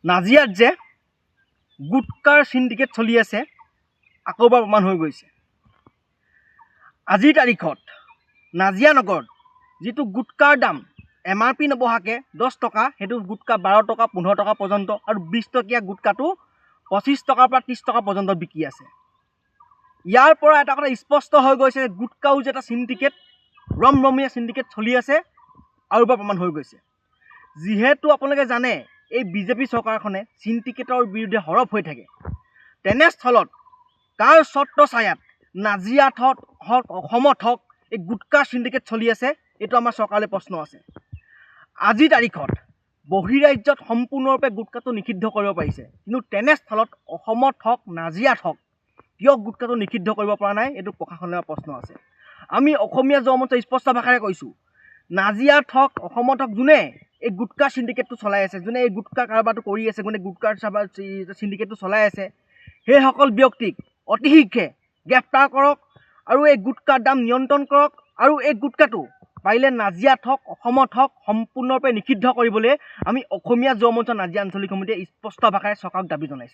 নাজিৰাত যে গুটকাৰ সিন্ডিকেট চলি আছে আকৌবাৰ প্ৰমাণ হৈ গৈছে। আজিৰ তাৰিখত নাজিৰা নগৰত যিটো গুটকাৰ দাম MRP নবহাকৈ 10 টকা, সেইটো গুটকা 12 টকা 15 টকা পৰ্যন্ত, আৰু 20 টকীয়া গুটকাটো 25 টকাৰ পৰা 30 টকা পৰ্যন্ত বিকি আছে। ইয়াৰ পৰা এটা কথা স্পষ্ট হৈ গৈছে যে গুটকাও যে এটা সিন্ডিকেট, ৰমৰমীয়া সিন্ডিকেট চলি আছে আৰু এবাৰ প্ৰমাণ হৈ গৈছে। যিহেতু আপোনালোকে জানে এই বিজেপি চৰকাৰখনে সিন্ডিকেটৰ বিৰুদ্ধে সৰব হৈ থাকে, তেনেস্থলত কাৰ চৰ্ত ছায়াত নাজিৰাত হওক অসমত হওক এই গুটকা সিন্ডিকেট চলি আছে, এইটো আমাৰ চৰকাৰলৈ প্ৰশ্ন আছে। আজিৰ তাৰিখত বহিৰাজ্যত সম্পূৰ্ণৰূপে গুটকাটো নিষিদ্ধ কৰিব পাৰিছে, কিন্তু তেনেস্থলত অসমত হওক নাজিৰাত হওক কিয় গুটকাটো নিষিদ্ধ কৰিব পৰা নাই, এইটো প্ৰশাসনৰ প্ৰশ্ন আছে। আমি অসমীয়া যুৱ মঞ্চ স্পষ্ট ভাষাৰে কৈছোঁ, নাজিৰাত হওক অসমত হওক যোনে এই গুটকা সিন্ডিকেটটো চলাই আছে, যোনে এই গুটকা কাৰবাৰটো কৰি আছে, যোনে গুটকাৰ সিন্ডিকেটটো চলাই আছে, সেইসকল ব্যক্তিক অতি শীঘ্ৰে গ্ৰেপ্তাৰ কৰক আৰু এই গুটকাৰ দাম নিয়ন্ত্ৰণ কৰক, আৰু এই গুটকাটো পাৰিলে নাজিৰাত হওক অসমত হওক সম্পূৰ্ণৰূপে নিষিদ্ধ কৰিবলৈ আমি অসমীয়া যুৱ মঞ্চ নাজিৰা আঞ্চলিক সমিতিয়ে স্পষ্ট ভাষাৰে চৰকাৰক দাবী জনাইছোঁ।